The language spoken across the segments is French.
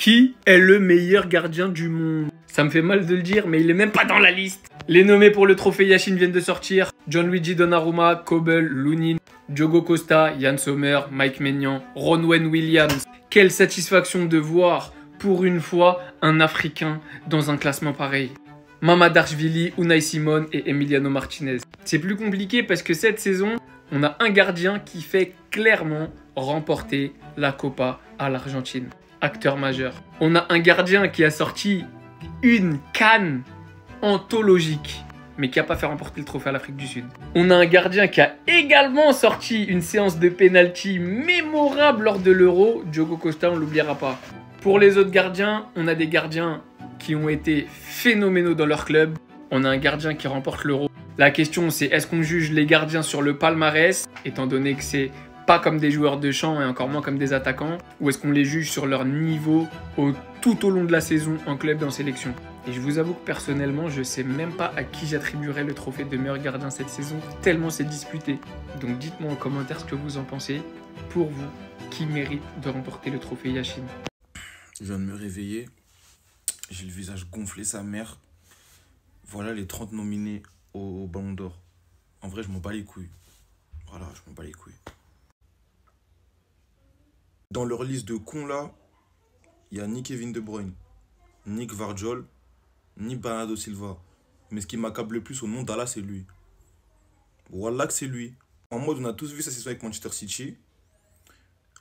Qui est le meilleur gardien du monde? Ça me fait mal de le dire, mais il est même pas dans la liste. Les nommés pour le trophée Yashin viennent de sortir. Gianluigi Donnarumma, Kobel, Lunin, Diogo Costa, Yann Sommer, Mike Maignan, Ronwen Williams. Quelle satisfaction de voir, pour une fois, un Africain dans un classement pareil. Mamadashvili, Unai Simon et Emiliano Martinez. C'est plus compliqué parce que cette saison, on a un gardien qui fait clairement remporter la Copa à l'Argentine. Acteur majeur. On a un gardien qui a sorti une canne anthologique, mais qui n'a pas fait remporter le trophée à l'Afrique du Sud. On a un gardien qui a également sorti une séance de pénalty mémorable lors de l'Euro. Diogo Costa, on ne l'oubliera pas. Pour les autres gardiens, on a des gardiens qui ont été phénoménaux dans leur club. On a un gardien qui remporte l'Euro. La question, c'est est-ce qu'on juge les gardiens sur le palmarès, étant donné que c'est pas comme des joueurs de champ et encore moins comme des attaquants, ou est-ce qu'on les juge sur leur niveau tout au long de la saison en club et en sélection? Et je vous avoue que personnellement, je sais même pas à qui j'attribuerais le trophée de meilleur gardien cette saison, tellement c'est disputé. Donc dites-moi en commentaire ce que vous en pensez. Pour vous, qui mérite de remporter le trophée Yashin? Je viens de me réveiller, j'ai le visage gonflé sa mère. Voilà les 30 nominés au Ballon d'Or. En vrai, je m'en bats les couilles. Voilà, je m'en bats les couilles. Dans leur liste de cons là, il y a ni Kevin De Bruyne, ni Gvardiol, ni Bernardo Silva. Mais ce qui m'accable le plus au nom d'Allah, c'est lui. Wallah que c'est lui. En mode, on a tous vu sa saison avec Manchester City.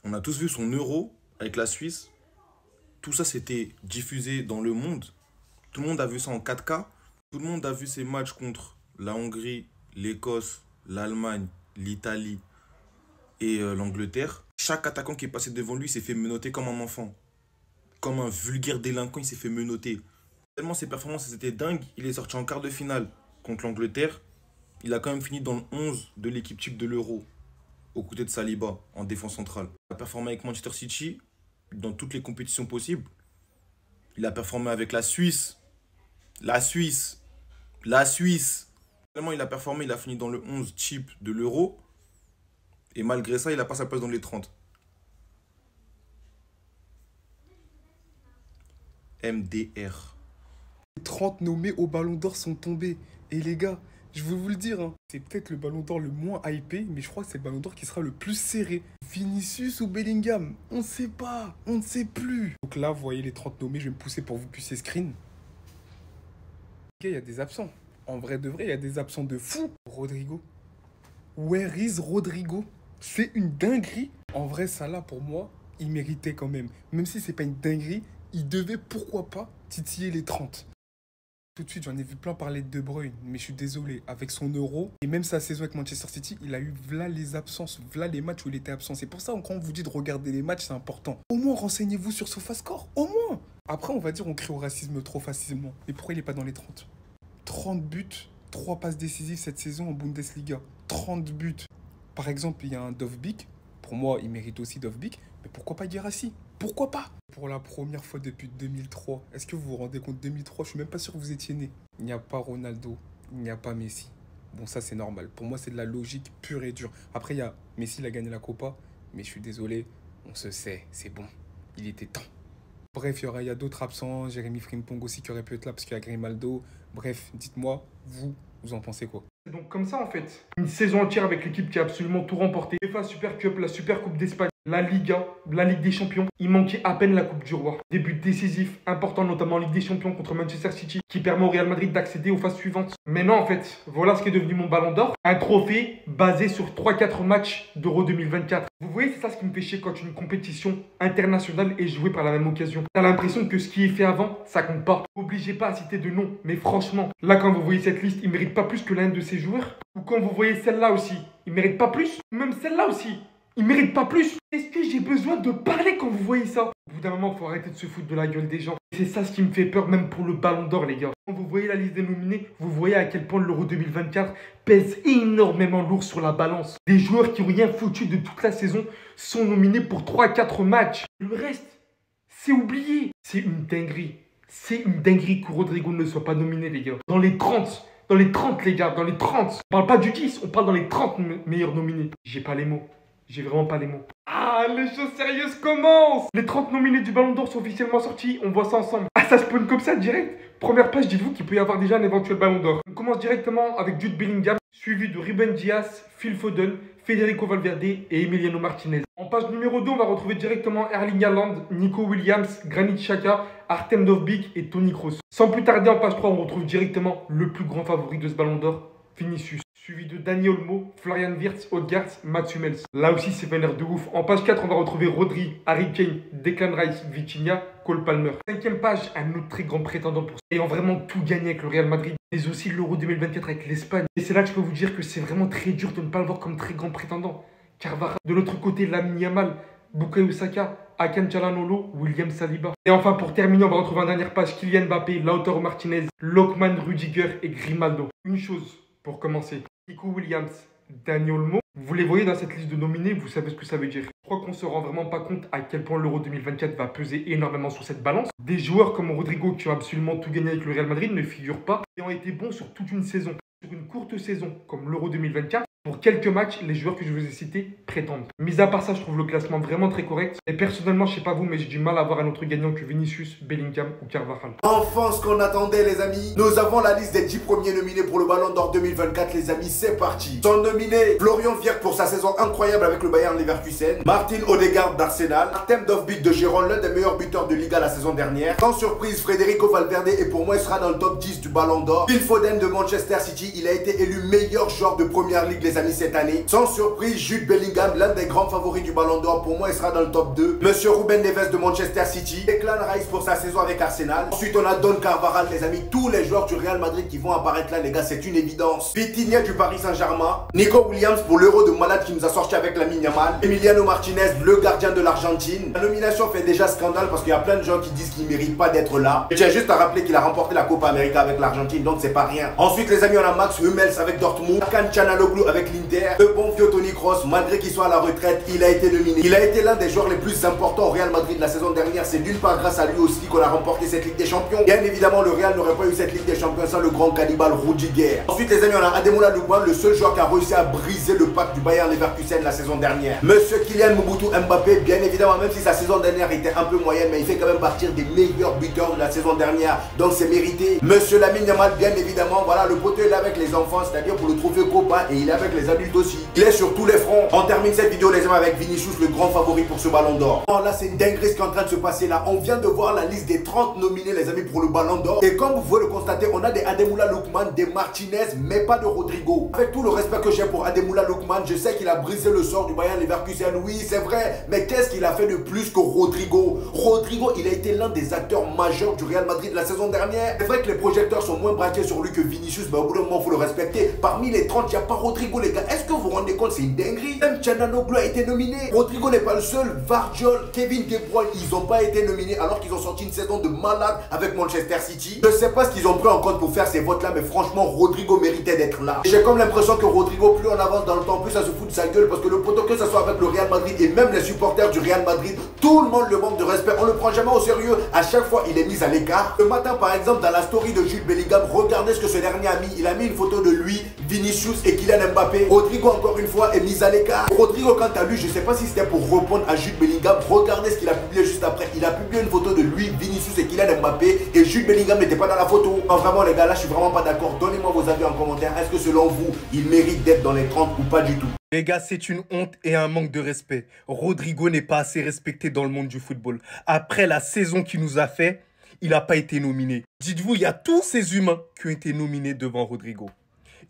On a tous vu son Euro avec la Suisse. Tout ça, c'était diffusé dans le monde. Tout le monde a vu ça en 4K. Tout le monde a vu ses matchs contre la Hongrie, l'Écosse, l'Allemagne, l'Italie et l'Angleterre. Chaque attaquant qui est passé devant lui s'est fait menotter comme un enfant. Comme un vulgaire délinquant, il s'est fait menotter. Tellement ses performances étaient dingues, il est sorti en quart de finale contre l'Angleterre. Il a quand même fini dans le 11 de l'équipe type de l'Euro, aux côtés de Saliba, en défense centrale. Il a performé avec Manchester City dans toutes les compétitions possibles. Il a performé avec la Suisse. La Suisse. Tellement il a performé, il a fini dans le 11 type de l'Euro. Et malgré ça, il n'a pas sa place dans les 30. MDR. Les 30 nommés au Ballon d'Or sont tombés. Et les gars, je veux vous le dire, hein, c'est peut-être le Ballon d'Or le moins hypé, mais je crois que c'est le Ballon d'Or qui sera le plus serré. Vinicius ou Bellingham, on ne sait pas, on ne sait plus. Donc là, vous voyez les 30 nommés, je vais me pousser pour que vous puissiez screen. Il y a des absents. En vrai de vrai, il y a des absents de fou. Rodrigo. Where is Rodrigo? C'est une dinguerie. En vrai, ça là, pour moi, il méritait quand même. Même si c'est pas une dinguerie, il devait, pourquoi pas, titiller les 30. Tout de suite, j'en ai vu plein parler de De Bruyne, mais je suis désolé, avec son Euro, et même sa saison avec Manchester City, il a eu v'là les absences, v'là les matchs où il était absent. C'est pour ça, quand on vous dit de regarder les matchs, c'est important. Au moins, renseignez-vous sur SofaScore, au moins. Après, on va dire, on crie au racisme trop facilement. Mais pourquoi il n'est pas dans les 30? 30 buts, 3 passes décisives cette saison en Bundesliga. 30 buts. Par exemple, il y a un Dovbyk. Pour moi, il mérite aussi Dovbyk. Mais pourquoi pas Guirassy? Pourquoi pas? Pour la première fois depuis 2003, est-ce que vous vous rendez compte, 2003, je suis même pas sûr que vous étiez né. Il n'y a pas Ronaldo, il n'y a pas Messi. Bon, ça c'est normal. Pour moi, c'est de la logique pure et dure. Après, il y a Messi, il a gagné la Copa. Mais je suis désolé, on se sait, c'est bon. Il était temps. Bref, il y a d'autres absents. Jérémy Frimpong aussi qui aurait pu être là parce qu'il y a Grimaldo. Bref, dites-moi, vous en pensez quoi? C'est donc comme ça en fait. Une saison entière avec l'équipe qui a absolument tout remporté. UEFA Super Cup, la Super Coupe d'Espagne, la Liga, la Ligue des Champions. Il manquait à peine la Coupe du Roi. Début décisif, important notamment en Ligue des Champions contre Manchester City, qui permet au Real Madrid d'accéder aux phases suivantes. Mais non en fait, voilà ce qui est devenu mon Ballon d'Or. Un trophée basé sur 3-4 matchs d'Euro 2024. Vous voyez, c'est ça ce qui me fait chier quand une compétition internationale est jouée par la même occasion. T'as l'impression que ce qui est fait avant, ça compte pas. Obligez pas à citer de nom, mais franchement, là quand vous voyez cette liste, il mérite pas plus que l'un de ces joueurs. Ou quand vous voyez celle-là aussi, il mérite pas plus. Même celle-là aussi, il mérite pas plus. Est-ce que j'ai besoin de parler quand vous voyez ça? Au bout d'un moment, il faut arrêter de se foutre de la gueule des gens. C'est ça ce qui me fait peur, même pour le Ballon d'Or, les gars. Quand vous voyez la liste des nominés, vous voyez à quel point l'Euro 2024 pèse énormément lourd sur la balance. Des joueurs qui n'ont rien foutu de toute la saison sont nominés pour 3-4 matchs. Le reste, c'est oublié. C'est une dinguerie. C'est une dinguerie que Rodrigo ne soit pas nominé, les gars. Dans les 30, les gars, dans les 30. On parle pas du 10, on parle dans les 30 meilleurs nominés. J'ai pas les mots. J'ai vraiment pas les mots. Ah, les choses sérieuses commencent. Les 30 nominés du Ballon d'Or sont officiellement sortis, on voit ça ensemble. Ah, ça spawn comme ça direct. Première page, dites-vous qu'il peut y avoir déjà un éventuel Ballon d'Or. On commence directement avec Jude Bellingham, suivi de Ruben Dias, Phil Foden, Federico Valverde et Emiliano Martinez. En page numéro 2, on va retrouver directement Erling Haaland, Nico Williams, Granit Xhaka, Artem Dovbyk et Toni Kroos. Sans plus tarder, en page 3, on retrouve directement le plus grand favori de ce Ballon d'Or, Vinicius, suivi de Dani Olmo, Florian Wirtz, Odegaard, Mats Hummels. Là aussi, c'est vénère de ouf. En page 4, on va retrouver Rodri, Harry Kane, Declan Rice, Vitinha, Cole Palmer. Cinquième page, un autre très grand prétendant pour ayant vraiment tout gagné avec le Real Madrid, mais aussi l'Euro 2024 avec l'Espagne. Et c'est là que je peux vous dire que c'est vraiment très dur de ne pas le voir comme très grand prétendant. Carvajal, de l'autre côté, Lamine Yamal, Bukayo Saka, Hakan Çalhanoğlu, William Saliba. Et enfin, pour terminer, on va retrouver en dernière page Kylian Mbappé, Lautaro Martinez, Lookman Rudiger et Grimaldo. Une chose pour commencer, Nico Williams, Dani Olmo, vous les voyez dans cette liste de nominés, vous savez ce que ça veut dire. Je crois qu'on se rend vraiment pas compte à quel point l'Euro 2024 va peser énormément sur cette balance. Des joueurs comme Rodrigo qui ont absolument tout gagné avec le Real Madrid ne figurent pas et ont été bons sur toute une saison. Sur une courte saison comme l'Euro 2024, pour quelques matchs, les joueurs que je vous ai cités prétendent. Mis à part ça, je trouve le classement vraiment très correct. Et personnellement, je sais pas vous, mais j'ai du mal à voir un autre gagnant que Vinicius, Bellingham ou Carvajal. Enfin, ce qu'on attendait, les amis. Nous avons la liste des 10 premiers nominés pour le Ballon d'Or 2024, les amis. C'est parti. Sont nominés Florian Wirtz pour sa saison incroyable avec le Bayern Leverkusen, Martin Odegaard d'Arsenal, Artem Dovbyk de Gérone, l'un des meilleurs buteurs de Liga la saison dernière. Sans surprise, Federico Valverde, et pour moi, il sera dans le top 10 du Ballon d'Or. Phil Foden de Manchester City, il a été élu meilleur joueur de Première Ligue, les amis, cette année. Sans surprise, Jude Bellingham, l'un des grands favoris du Ballon d'Or, pour moi, il sera dans le top 2. Monsieur Ruben Neves de Manchester City, Declan Rice pour sa saison avec Arsenal. Ensuite, on a Don Carvajal, les amis, tous les joueurs du Real Madrid qui vont apparaître là, les gars, c'est une évidence. Vitinha du Paris Saint-Germain, Nico Williams pour l'Euro de malade qui nous a sorti avec Lamine Yamal, Emiliano Martinez, le gardien de l'Argentine. La nomination fait déjà scandale parce qu'il y a plein de gens qui disent qu'il ne mérite pas d'être là. Je tiens juste à rappeler qu'il a remporté la Copa América avec l'Argentine, donc c'est pas rien. Ensuite, les amis, on a Mats Hummels avec Dortmund, Hakan Çalhanoğlu avec l'Inter, le bon vieux Toni Kroos, malgré qu'il soit à la retraite, il a été nominé. Il a été l'un des joueurs les plus importants au Real Madrid la saison dernière. C'est d'une part grâce à lui aussi qu'on a remporté cette Ligue des Champions. Bien évidemment, le Real n'aurait pas eu cette Ligue des Champions sans le grand cannibale Rudiger. Ensuite, les amis, on a Ademola Lookman, le seul joueur qui a réussi à briser le pacte du Bayern Leverkusen la saison dernière. Monsieur Kylian Mbappé, bien évidemment, même si sa saison dernière était un peu moyenne, mais il fait quand même partir des meilleurs buteurs de la saison dernière. Donc c'est mérité. Monsieur Lamine Yamal, bien évidemment, voilà, le poteau est là avec les enfants, c'est-à-dire pour le trophée Copa, et il est avec les adultes aussi. Il est sur tous les fronts. On termine cette vidéo, les amis, avec Vinicius, le grand favori pour ce Ballon d'Or. Oh, là, c'est une dinguerie ce qui est en train de se passer là. On vient de voir la liste des 30 nominés, les amis, pour le Ballon d'Or. Et comme vous pouvez le constater, on a des Ademola Lookman, des Martinez, mais pas de Rodrigo. Avec tout le respect que j'ai pour Ademola Lookman, je sais qu'il a brisé le sort du Bayern Leverkusen. Oui, c'est vrai. Mais qu'est-ce qu'il a fait de plus que Rodrigo? Rodrigo, il a été l'un des acteurs majeurs du Real Madrid la saison dernière. C'est vrai que les projecteurs sont moins braqués sur lui que Vinicius, mais au bout d'un moment, il faut le respecter. Parmi les 30, il n'y a pas Rodrigo, les gars. Est-ce que vous vous rendez compte? C'est une dinguerie. Même Çalhanoğlu a été nominé. Rodrigo n'est pas le seul. Vardiol, Kevin De Bruyne, ils n'ont pas été nominés alors qu'ils ont sorti une saison de malade avec Manchester City. Je ne sais pas ce qu'ils ont pris en compte pour faire ces votes-là, mais franchement, Rodrigo méritait d'être là. J'ai comme l'impression que Rodrigo, plus on avance dans le temps, plus ça se fout de sa gueule parce que le poteau, que ce soit avec le Real Madrid et même les supporters du Real Madrid, tout le monde le manque de respect. On le prend jamais au sérieux. À chaque fois, il est mis à l'écart. Le matin, par exemple, dans la story de Jude Bellingham, regardez ce que ce dernier a mis. Il a mis une photo de lui, Vinicius et Kylian Mbappé. Rodrigo, encore une fois, est mis à l'écart. Rodrigo, quant à lui, je ne sais pas si c'était pour répondre à Jude Bellingham. Regardez ce qu'il a publié juste après. Il a publié une photo de lui, Vinicius et Kylian Mbappé. Et Jude Bellingham n'était pas dans la photo. Non, vraiment, les gars, là, je suis vraiment pas d'accord. Donnez-moi vos avis en commentaire. Est-ce que selon vous, il mérite d'être dans les 30 ou pas du tout? Les gars, c'est une honte et un manque de respect. Rodrigo n'est pas assez respecté dans le monde du football. Après la saison qu'il nous a fait, il n'a pas été nominé. Dites-vous, il y a tous ces humains qui ont été nominés devant Rodrigo.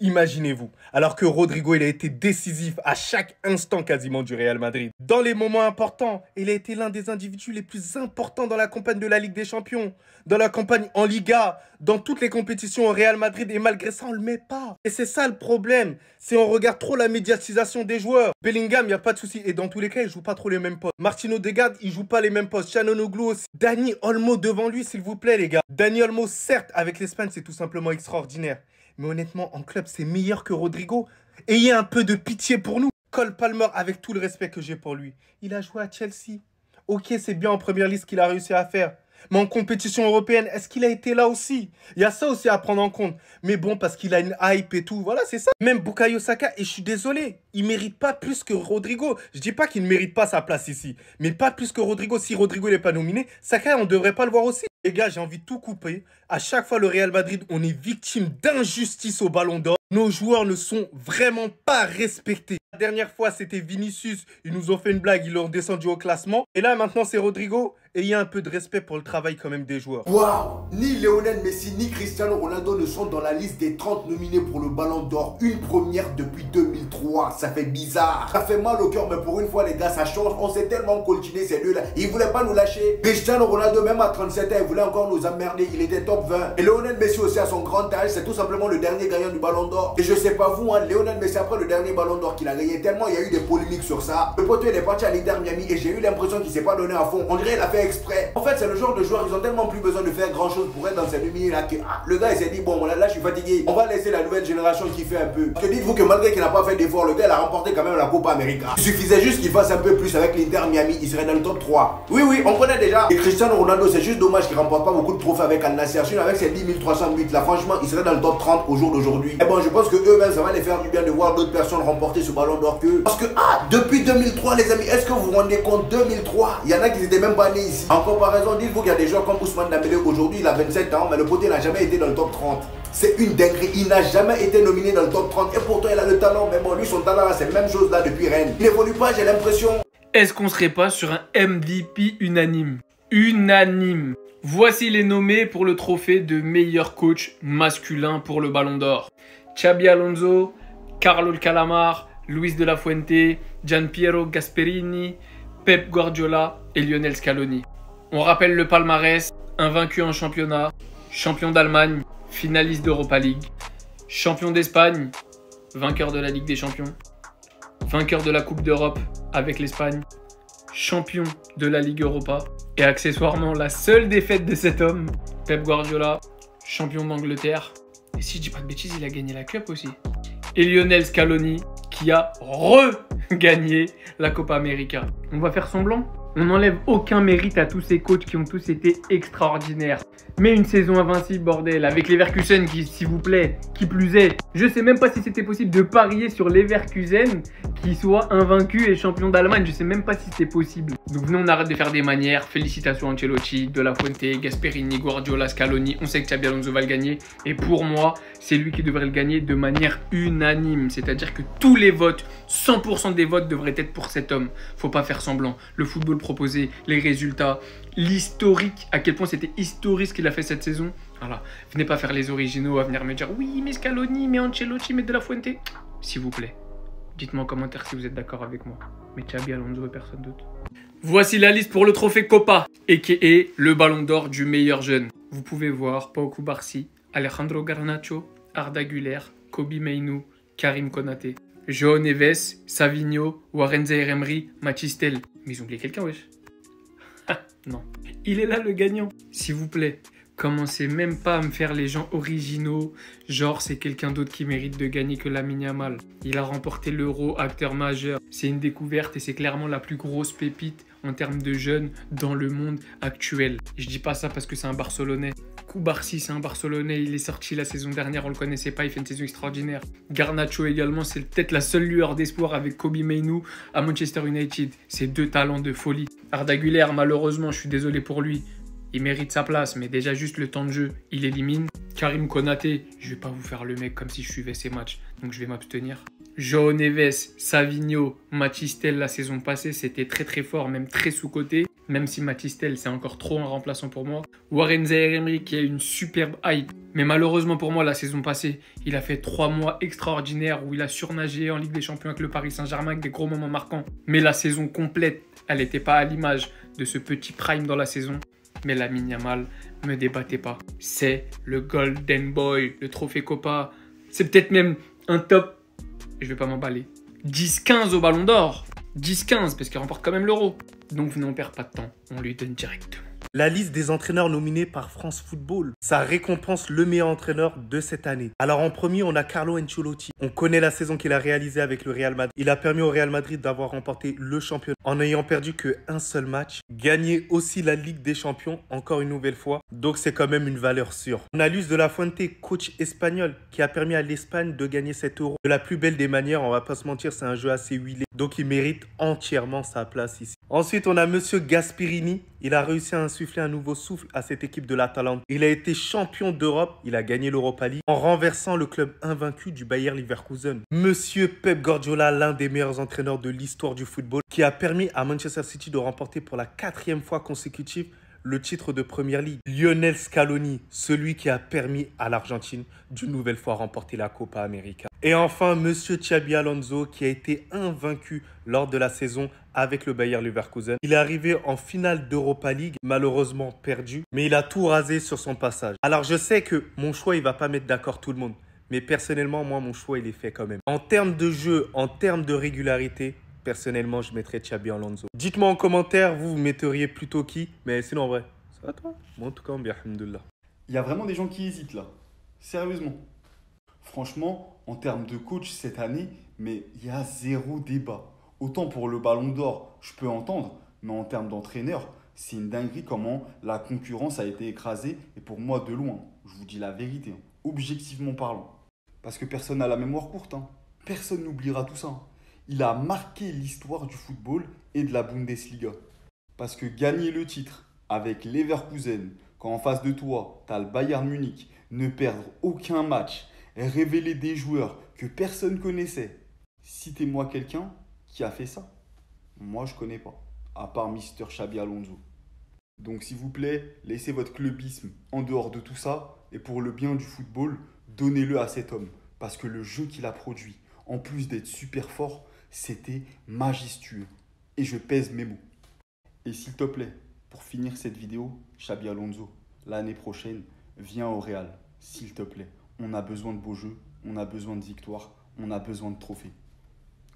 Imaginez-vous, alors que Rodrigo, il a été décisif à chaque instant quasiment du Real Madrid. Dans les moments importants, il a été l'un des individus les plus importants dans la campagne de la Ligue des Champions, dans la campagne en Liga, dans toutes les compétitions au Real Madrid, et malgré ça, on ne le met pas. Et c'est ça le problème, c'est on regarde trop la médiatisation des joueurs. Bellingham, il n'y a pas de souci, et dans tous les cas, il ne joue pas trop les mêmes postes. Martin Odegaard, il ne joue pas les mêmes postes. Çalhanoğlu aussi. Dani Olmo devant lui, s'il vous plaît, les gars. Dani Olmo, certes, avec l'Espagne, c'est tout simplement extraordinaire. Mais honnêtement, en club, c'est meilleur que Rodrigo. Ayez un peu de pitié pour nous. Cole Palmer, avec tout le respect que j'ai pour lui, il a joué à Chelsea. Ok, c'est bien en première liste qu'il a réussi à faire. Mais en compétition européenne, est-ce qu'il a été là aussi? Il y a ça aussi à prendre en compte. Mais bon, parce qu'il a une hype et tout, voilà, c'est ça. Même Bukayo Saka, et je suis désolé, il mérite pas plus que Rodrigo. Je dis pas qu'il ne mérite pas sa place ici, mais pas plus que Rodrigo. Si Rodrigo n'est pas nominé, Saka, on devrait pas le voir aussi. Les gars, j'ai envie de tout couper. À chaque fois, le Real Madrid, on est victime d'injustice au Ballon d'Or. Nos joueurs ne sont vraiment pas respectés. La dernière fois, c'était Vinicius. Ils nous ont fait une blague, ils l'ont descendu au classement. Et là, maintenant, c'est Rodrigo. Et il y a un peu de respect pour le travail quand même des joueurs. Waouh! Ni Lionel Messi ni Cristiano Ronaldo ne sont dans la liste des 30 nominés pour le Ballon d'Or. Une première depuis 2003. Ça fait bizarre. Ça fait mal au cœur, mais pour une fois, les gars, ça change. On s'est tellement coltiné ces deux-là. Ils voulaient pas nous lâcher. Cristiano Ronaldo, même à 37 ans, il voulait encore nous emmerder. Il était top 20. Et Lionel Messi aussi, à son grand âge, c'est tout simplement le dernier gagnant du Ballon d'Or. Et je sais pas vous, hein, Lionel Messi, après le dernier Ballon d'Or qu'il a gagné, tellement il y a eu des polémiques sur ça. Le poteau, il est parti à l'Inter Miami et j'ai eu l'impression qu'il s'est pas donné à fond. On dirait qu'il a fait exprès. En fait, c'est le genre de joueur, ils ont tellement plus besoin de faire grand chose pour être dans cette lumière là que le gars il s'est dit bon là je suis fatigué, on va laisser la nouvelle génération kiffer un peu. Parce que dites-vous que malgré qu'il n'a pas fait d'effort, le gars il a remporté quand même la Copa América. Il suffisait juste qu'il fasse un peu plus avec l'Inter Miami, il serait dans le top 3. Oui, on connaît déjà. Et Cristiano Ronaldo, c'est juste dommage qu'il remporte pas beaucoup de trophées avec Al Nassr. Sinon avec ses 10 300 buts là, franchement, il serait dans le top 30 au jour d'aujourd'hui. Et bon, je pense que eux-mêmes, ça va les faire du bien de voir d'autres personnes remporter ce Ballon d'Or que. Parce que depuis 2003 les amis, est-ce que vous vous rendez compte, 2003, il y en a qui n'étaient même pas nés ici. En comparaison, dites-vous qu'il y a des joueurs comme Ousmane Dembélé, aujourd'hui il a 27 ans, mais le poté n'a jamais été dans le top 30. C'est une dinguerie, il n'a jamais été nominé dans le top 30 et pourtant il a le talent. Mais bon, lui son talent c'est la même chose là depuis Rennes. Il n'évolue pas, j'ai l'impression. Est-ce qu'on serait pas sur un MVP unanime? Unanime. Voici les nommés pour le trophée de meilleur coach masculin pour le Ballon d'Or. Xabi Alonso, Carlo Calamar, Luis de la Fuente, Gianpiero Gasperini, Pep Guardiola et Lionel Scaloni. On rappelle le palmarès: invaincu en championnat, champion d'Allemagne, finaliste d'Europa League, champion d'Espagne, vainqueur de la Ligue des Champions, vainqueur de la Coupe d'Europe avec l'Espagne, champion de la Ligue Europa et accessoirement la seule défaite de cet homme, Pep Guardiola, champion d'Angleterre. Et si je dis pas de bêtises, il a gagné la Cup aussi. Et Lionel Scaloni qui a regagné la Copa América. On va faire semblant. On n'enlève aucun mérite à tous ces coachs qui ont tous été extraordinaires. Mais une saison invincible, bordel, avec Leverkusen qui, s'il vous plaît, qui plus est. Je sais même pas si c'était possible de parier sur Leverkusen qui soit invaincu et champion d'Allemagne. Je sais même pas si c'était possible. Donc venez, on arrête de faire des manières. Félicitations Ancelotti, De La Fuente, Gasperini, Guardiola, Scaloni. On sait que Xabi Alonso va le gagner. Et pour moi, c'est lui qui devrait le gagner de manière unanime. C'est-à-dire que tous les votes, 100% des votes devraient être pour cet homme. Faut pas faire semblant. Le football proposé, les résultats, l'historique, à quel point c'était historique ce qu'il a fait cette saison. Voilà, venez pas faire les originaux à venir me dire oui mais Scaloni, mais Ancelotti, mais De La Fuente. S'il vous plaît, dites-moi en commentaire si vous êtes d'accord avec moi. Mais Xabi Alonso et personne d'autre. Voici la liste pour le trophée Copa, a.k.a. le Ballon d'Or du meilleur jeune. Vous pouvez voir Pau Cubarsí, Alejandro Garnacho, Arda Güler, Kobbie Mainoo, Karim Konaté, João Neves, Savinho, Warren Zaïre-Emery, Mathys Tel. Mais ils ont oublié quelqu'un, wesh. Non. Il est là le gagnant. S'il vous plaît, commencez même pas à me faire les gens originaux. Genre, c'est quelqu'un d'autre qui mérite de gagner que Lamine Yamal. Il a remporté l'Euro, acteur majeur. C'est une découverte et c'est clairement la plus grosse pépite en termes de jeunes dans le monde actuel. Je dis pas ça parce que c'est un Barcelonais. Cubarsí, c'est un Barcelonais, il est sorti la saison dernière, on le connaissait pas, il fait une saison extraordinaire. Garnacho également, c'est peut-être la seule lueur d'espoir avec Kobbie Mainoo à Manchester United. C'est deux talents de folie. Arda Güler, malheureusement, je suis désolé pour lui, il mérite sa place, mais déjà juste le temps de jeu, il élimine. Karim Konaté, je vais pas vous faire le mec comme si je suivais ses matchs, donc je vais m'abstenir. João Neves, Savinho, Mathys Tel la saison passée, c'était très fort, même très sous-coté. Même si Mathys Tel, c'est encore trop un remplaçant pour moi. Warren Zaïre-Emery qui a une superbe hype. Mais malheureusement pour moi, la saison passée, il a fait 3 mois extraordinaires où il a surnagé en Ligue des Champions avec le Paris Saint-Germain avec des gros moments marquants. Mais la saison complète, elle n'était pas à l'image de ce petit prime dans la saison. Mais Lamine Yamal, me débattez pas. C'est le Golden Boy, le trophée Copa. C'est peut-être même un top, je vais pas m'emballer, 10-15 au Ballon d'Or. 10-15 parce qu'il remporte quand même l'Euro. Donc venez, on perd pas de temps, on lui donne directement. La liste des entraîneurs nominés par France Football, ça récompense le meilleur entraîneur de cette année. Alors en premier, on a Carlo Ancelotti. On connaît la saison qu'il a réalisée avec le Real Madrid. Il a permis au Real Madrid d'avoir remporté le championnat en n'ayant perdu qu'un seul match. Gagner aussi la Ligue des Champions, encore une nouvelle fois. Donc c'est quand même une valeur sûre. On a Luis de la Fuente, coach espagnol, qui a permis à l'Espagne de gagner cet euro. De la plus belle des manières, on va pas se mentir, c'est un jeu assez huilé. Donc il mérite entièrement sa place ici. Ensuite, on a Monsieur Gasperini. Il a réussi à insuffler un nouveau souffle à cette équipe de l'Atalanta. Il a été champion d'Europe. Il a gagné l'Europa League en renversant le club invaincu du Bayer Leverkusen. Monsieur Pep Guardiola, l'un des meilleurs entraîneurs de l'histoire du football, qui a permis à Manchester City de remporter pour la 4e fois consécutive le titre de Premier League. Lionel Scaloni, celui qui a permis à l'Argentine d'une nouvelle fois remporter la Copa América. Et enfin, Monsieur Xabi Alonso, qui a été invaincu lors de la saison avec le Bayer Leverkusen. Il est arrivé en finale d'Europa League, malheureusement perdu, mais il a tout rasé sur son passage. Alors je sais que mon choix, il va pas mettre d'accord tout le monde, mais personnellement, moi, mon choix, il est fait quand même. En termes de jeu, en termes de régularité, personnellement, je mettrais Xabi Alonso. Dites-moi en commentaire, vous metteriez plutôt qui? Mais sinon, en vrai, ça va toi? Moi, en tout cas, bien, alhamdoulilah. Il y a vraiment des gens qui hésitent là. Sérieusement. Franchement, en termes de coach cette année, mais il y a zéro débat. Autant pour le Ballon d'Or, je peux entendre, mais en termes d'entraîneur, c'est une dinguerie comment la concurrence a été écrasée. Et pour moi, de loin, je vous dis la vérité, hein, objectivement parlant. Parce que personne n'a la mémoire courte. Hein. Personne n'oubliera tout ça. Hein. Il a marqué l'histoire du football et de la Bundesliga. Parce que gagner le titre avec Leverkusen, quand en face de toi, tu as le Bayern Munich, ne perdre aucun match, révéler des joueurs que personne connaissait. Citez-moi quelqu'un qui a fait ça. Moi, je connais pas, à part Mister Xabi Alonso. Donc, s'il vous plaît, laissez votre clubisme en dehors de tout ça. Et pour le bien du football, donnez-le à cet homme. Parce que le jeu qu'il a produit, en plus d'être super fort, c'était majestueux. Et je pèse mes mots. Et s'il te plaît, pour finir cette vidéo, Xabi Alonso, l'année prochaine, viens au Real. S'il te plaît. On a besoin de beaux jeux, on a besoin de victoires, on a besoin de trophées.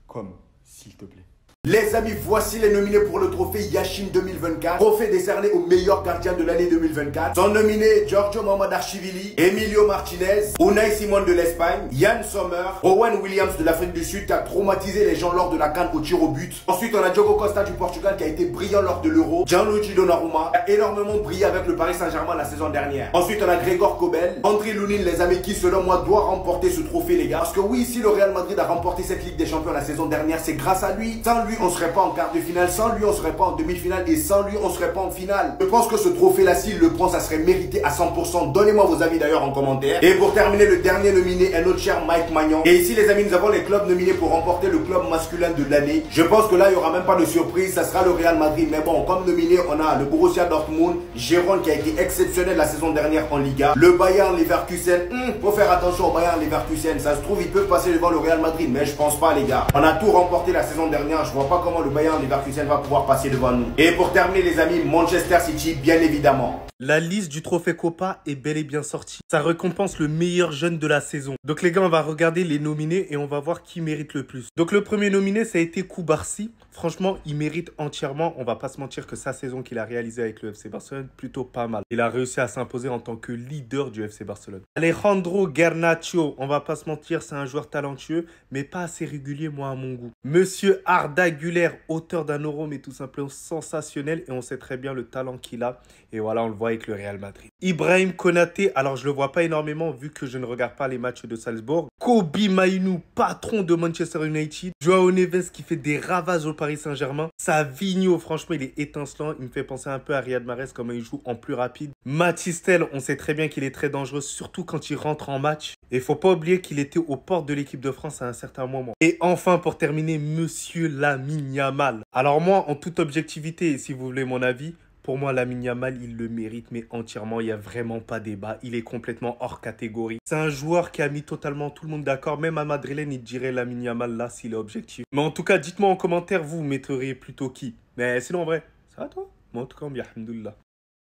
Comme, s'il te plaît. Les amis, voici les nominés pour le trophée Yashin 2024. Trophée décerné au meilleur gardien de l'année 2024. Sont nominés Giorgio Mamadashvili, Emilio Martinez, Unai Simon de l'Espagne, Yann Sommer, Owen Williams de l'Afrique du Sud qui a traumatisé les gens lors de la CAN au tir au but. Ensuite, on a Diogo Costa du Portugal qui a été brillant lors de l'Euro. Gianluigi Donnarumma qui a énormément brillé avec le Paris Saint-Germain la saison dernière. Ensuite, on a Gregor Kobel, Andriy Lunin, les amis, qui selon moi doit remporter ce trophée, les gars. Parce que oui, si le Real Madrid a remporté cette Ligue des Champions la saison dernière, c'est grâce à lui. Sans lui, on serait pas en quart de finale, sans lui on serait pas en demi-finale et sans lui on serait pas en finale. Je pense que ce trophée là, s'il le prend, ça serait mérité à 100%. Donnez-moi vos avis d'ailleurs en commentaire. Et pour terminer, le dernier nominé est notre cher Mike Maignan. Et ici les amis, nous avons les clubs nominés pour remporter le club masculin de l'année. Je pense que là il y aura même pas de surprise, ça sera le Real Madrid. Mais bon, comme nominé, on a le Borussia Dortmund, Gérone qui a été exceptionnel la saison dernière en Liga, le Bayern Leverkusen. Faut faire attention au Bayern Leverkusen, ça se trouve ils peuvent passer devant le Real Madrid, mais je pense pas les gars. On a tout remporté la saison dernière, je vois pas comment le Bayern Leverkusen va pouvoir passer devant nous. Et pour terminer les amis, Manchester City bien évidemment. La liste du trophée Copa est bel et bien sortie. Ça récompense le meilleur jeune de la saison. Donc les gars, on va regarder les nominés et on va voir qui mérite le plus. Donc le premier nominé, ça a été Koubarsi. Franchement, il mérite entièrement. On va pas se mentir que sa saison qu'il a réalisée avec le FC Barcelone, plutôt pas mal. Il a réussi à s'imposer en tant que leader du FC Barcelone. Alejandro Garnacho, on va pas se mentir, c'est un joueur talentueux, mais pas assez régulier, moi, à mon goût. Monsieur Arda Güler, auteur d'un euro, mais tout simplement sensationnel. Et on sait très bien le talent qu'il a. Et voilà, on le voit avec le Real Madrid. Ibrahim Konaté, alors je le vois pas énormément vu que je ne regarde pas les matchs de Salzbourg. Kobe Mainoo, patron de Manchester United. Joao Neves qui fait des ravages au Paris Saint-Germain. Savigno, franchement, il est étincelant. Il me fait penser un peu à Riyad Mahrez, comment il joue en plus rapide. Mathys Tel, on sait très bien qu'il est très dangereux, surtout quand il rentre en match. Et faut pas oublier qu'il était aux portes de l'équipe de France à un certain moment. Et enfin, pour terminer, Monsieur Lamine Yamal. Alors moi, en toute objectivité, si vous voulez mon avis, pour moi, Lamine Yamal, il le mérite, mais entièrement. Il n'y a vraiment pas débat. Il est complètement hors catégorie. C'est un joueur qui a mis totalement tout le monde d'accord. Même à Madrilène, il dirait Lamine Yamal là, s'il est objectif. Mais en tout cas, dites-moi en commentaire, vous metteriez plutôt qui? Mais sinon, en vrai, ça va toi? Moi, en tout cas, bien, alhamdoulilah.